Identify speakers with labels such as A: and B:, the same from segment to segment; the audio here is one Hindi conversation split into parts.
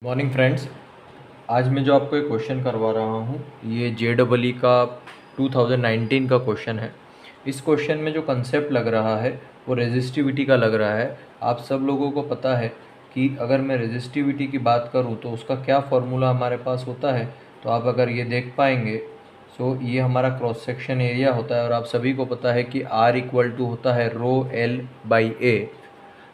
A: Morning friends. आज मैं जो आपको एक क्वेश्चन करवा रहा हूँ ये JEE का 2019 का क्वेश्चन है। इस क्वेश्चन में जो कंसेप्ट लग रहा है वो रेजिस्टिविटी का लग रहा है। आप सब लोगों को पता है कि अगर मैं रेजिस्टिविटी की बात करूँ तो उसका क्या फार्मूला हमारे पास होता है। तो आप अगर ये देख पाएंगे तो ये हमारा क्रॉस सेक्शन एरिया होता है और आप सभी को पता है कि R इक्वल टू होता है ρL/A।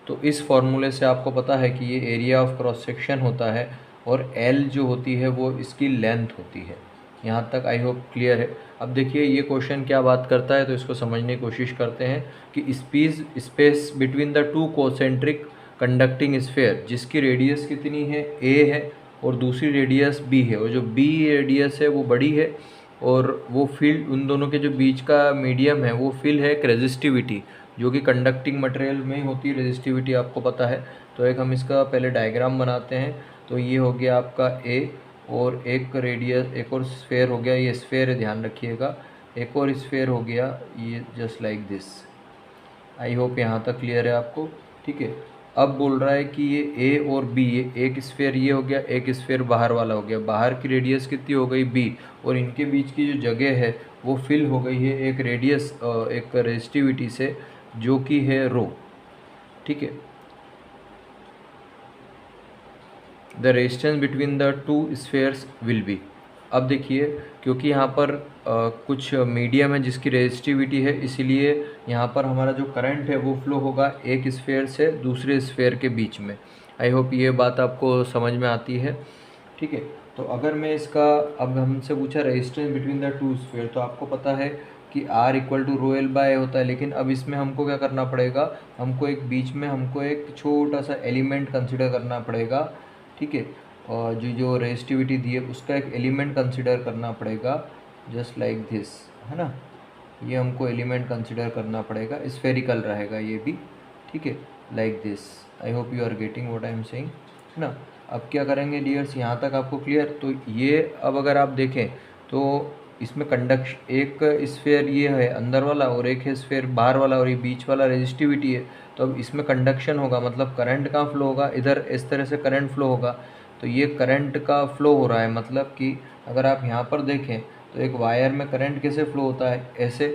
A: तो इस फॉर्मूले से आपको पता है कि ये एरिया ऑफ क्रॉस सेक्शन होता है और L जो होती है वो इसकी लेंथ होती है। यहाँ तक आई होप क्लियर है। अब देखिए ये क्वेश्चन क्या बात करता है तो इसको समझने की कोशिश करते हैं कि space between the two concentric conducting sphere जिसकी रेडियस कितनी है A है और दूसरी रेडियस B है, और जो B रेडियस है वो बड़ी है और वो फील्ड उन दोनों के जो बीच का मीडियम है वो फील है एक रेजिस्टिविटी जो कि कंडक्टिंग मटेरियल में होती है। रेजिस्टिविटी आपको पता है। तो एक हम इसका पहले डायग्राम बनाते हैं। तो ये हो गया आपका A और एक रेडियस एक और स्फेयर हो गया, ये स्फेयर है ध्यान रखिएगा। एक और स्फेयर हो गया ये just like this. I hope यहाँ तक क्लियर है आपको, ठीक है। अब बोल रहा है कि ये A और B, ये एक स्फेयर ये हो गया, एक स्फेयर बाहर वाला हो गया। बाहर की रेडियस कितनी हो गई B और इनके बीच की जो जगह है वो फिल हो गई है एक रेडियस एक रेजिस्टिविटी से जो कि है रो, ठीक है। The resistance between the two spheres will be. अब देखिए क्योंकि यहाँ पर कुछ मीडियम है जिसकी रेजिस्टिविटी है, इसीलिए यहाँ पर हमारा जो करंट है वो फ्लो होगा एक स्फेयर से दूसरे स्फेयर के बीच में। आई होप ये बात आपको समझ में आती है, ठीक है। तो अगर मैं इसका अब हमसे पूछा resistance between the two sphere, तो आपको पता है कि R इक्वल टू ρL/A होता है। लेकिन अब इसमें हमको क्या करना पड़ेगा, हमको एक बीच में हमको एक छोटा सा एलिमेंट कंसिडर करना पड़ेगा, ठीक है। और जो रेजिस्टिविटी दी है उसका एक एलिमेंट कंसिडर करना पड़ेगा जस्ट लाइक दिस, है ना। ये हमको एलिमेंट कंसिडर करना पड़ेगा, स्फेरिकल रहेगा ये भी, ठीक है, like this. I hope you are getting what I am saying, है ना। अब क्या करेंगे डियर्स, यहाँ तक आपको क्लियर। तो ये अब अगर आप देखें तो इसमें कंडक्शन एक स्फेयर ये है अंदर वाला और एक है स्फेयर बाहर वाला और ये बीच वाला रेजिस्टिविटी है। तो अब इसमें कंडक्शन होगा, मतलब करंट कहाँ फ्लो होगा, इधर इस तरह से करंट फ्लो होगा। तो ये करंट का फ्लो हो रहा है, मतलब कि अगर आप यहाँ पर देखें तो एक वायर में करंट कैसे फ्लो होता है, ऐसे,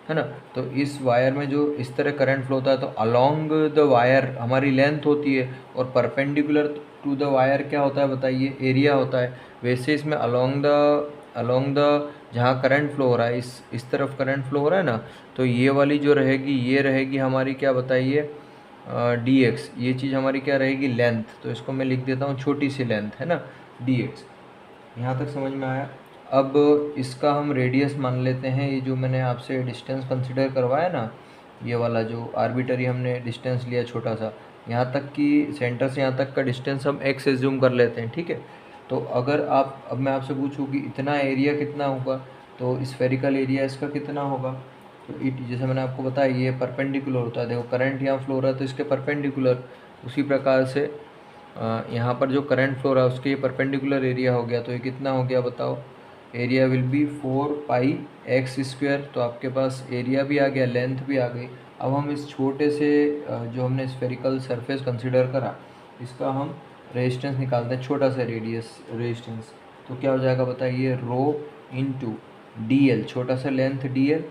A: है ना। तो इस वायर में जो इस तरह करंट फ्लो होता है तो अलोंग द वायर हमारी लेंथ होती है और परपेंडिकुलर टू द वायर क्या होता है बताइए, एरिया होता है। वैसे इसमें अलोंग द जहाँ करंट फ्लो हो रहा है इस तरफ करंट फ्लो हो रहा है ना, तो ये वाली जो रहेगी ये रहेगी हमारी क्या बताइए dx। ये चीज़ हमारी क्या रहेगी, लेंथ। तो इसको मैं लिख देता हूँ छोटी सी लेंथ, है ना, dx। यहाँ तक समझ में आया। अब इसका हम रेडियस मान लेते हैं, ये जो मैंने आपसे डिस्टेंस कंसिडर करवाया ना, ये वाला जो आर्बिटरी हमने डिस्टेंस लिया छोटा सा, यहाँ तक की सेंटर से यहाँ तक का डिस्टेंस हम x एज्यूम कर लेते हैं, ठीक है। तो अगर आप अब मैं आपसे पूछूँ कि इतना एरिया कितना होगा, तो स्फेरिकल एरिया इसका कितना होगा। तो जैसे मैंने आपको बताया ये परपेंडिकुलर होता है, देखो करंट यहाँ फ्लो हो रहा है तो इसके परपेंडिकुलर। उसी प्रकार से यहाँ पर जो करंट फ्लो रहा है उसके ये परपेंडिकुलर एरिया हो गया। तो ये कितना हो गया बताओ, एरिया विल बी 4πx²। तो आपके पास एरिया भी आ गया, लेंथ भी आ गई। अब हम इस छोटे से जो हमने स्फेरिकल सरफेस कंसिडर करा इसका हम रेजिस्टेंस निकालते हैं, छोटा सा रेजिस्टेंस। तो क्या हो जाएगा बताइए, ρ/dl, छोटा सा length dl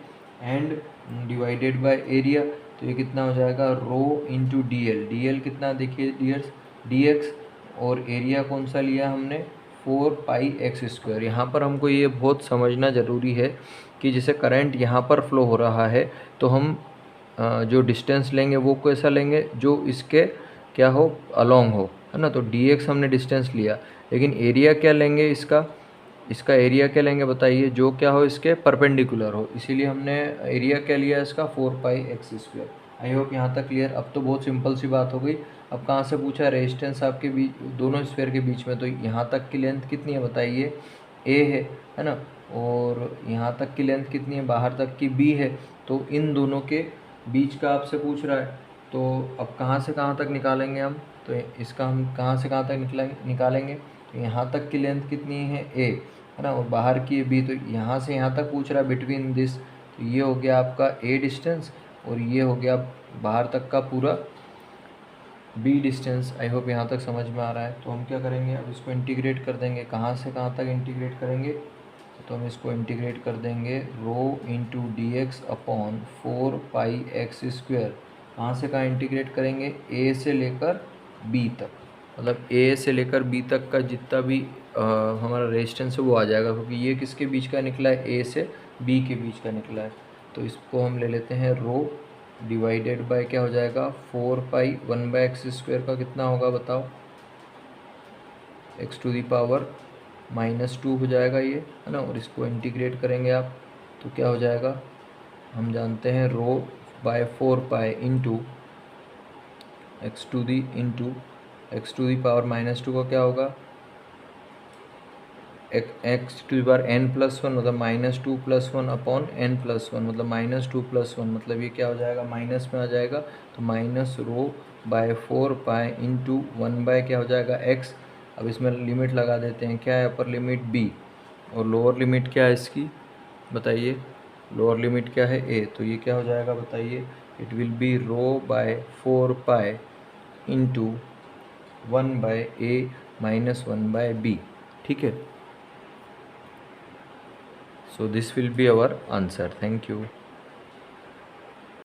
A: and divided by area. तो ये कितना हो जाएगा, ρ/dl। dl कितना देखिए डियर्स, dx, और एरिया कौन सा लिया हमने, 4πx²। यहाँ पर हमको ये बहुत समझना ज़रूरी है कि जैसे करंट यहाँ पर फ्लो हो रहा है तो हम जो डिस्टेंस लेंगे वो कैसा लेंगे, जो इसके क्या हो, अलोंग हो, है ना। तो dx हमने डिस्टेंस लिया, लेकिन एरिया क्या लेंगे इसका एरिया क्या लेंगे बताइए, जो क्या हो इसके परपेंडिकुलर हो। इसीलिए हमने एरिया क्या लिया इसका, 4πx²। आई होप यहाँ तक क्लियर। अब तो बहुत सिंपल सी बात हो गई। अब कहाँ से पूछा, रेजिस्टेंस आपके बीच दोनों स्फेयर के बीच में। तो यहाँ तक की लेंथ कितनी है बताइए, a है ना, और यहाँ तक की लेंथ कितनी है, बाहर तक की b है। तो इन दोनों के बीच का आपसे पूछ रहा है। तो अब कहाँ से कहाँ तक निकालेंगे हम, तो इसका हम कहाँ से कहाँ तक निकालेंगे। तो यहाँ तक की लेंथ कितनी है, a है ना, और बाहर की है b। तो यहाँ से यहाँ तक पूछ रहा है बिटवीन दिस। तो ये हो गया आपका a डिस्टेंस और ये हो गया बाहर तक का पूरा बी डिस्टेंस। आई होप यहाँ तक समझ में आ रहा है। तो हम क्या करेंगे, अब इसको इंटीग्रेट कर देंगे। कहाँ से कहाँ तक इंटीग्रेट करेंगे, तो हम इसको इंटीग्रेट कर देंगे rho into D X upon 4πx²। कहाँ से कहाँ इंटीग्रेट करेंगे, ए से लेकर बी तक, मतलब ए से लेकर बी तक का जितना भी हमारा रेजिस्टेंस है वो आ जाएगा, क्योंकि ये किसके बीच का निकला है, ए से बी के बीच का निकला है। तो इसको हम ले लेते हैं रो डिवाइडेड बाय क्या हो जाएगा 4π 1/x² का कितना होगा बताओ, x⁻⁻² हो जाएगा ये, है ना। और इसको इंटीग्रेट करेंगे आप तो क्या हो जाएगा, हम जानते हैं रो बाय 4π इंटू x⁻⁻² का क्या होगा, x⁻n+1 मतलब -2 + 1 अपॉन n+1 मतलब -2 + 1 मतलब ये क्या हो जाएगा, माइनस में आ जाएगा। तो माइनस रो बाय 4π इंटू 1 क्या हो जाएगा x। अब इसमें लिमिट लगा देते हैं, क्या है अपर लिमिट b और लोअर लिमिट क्या है इसकी बताइए, लोअर लिमिट क्या है a। तो ये क्या हो जाएगा बताइए, it will be rho by 4π into 1/a - 1/b। ठीक है। So this will be our answer. Thank you.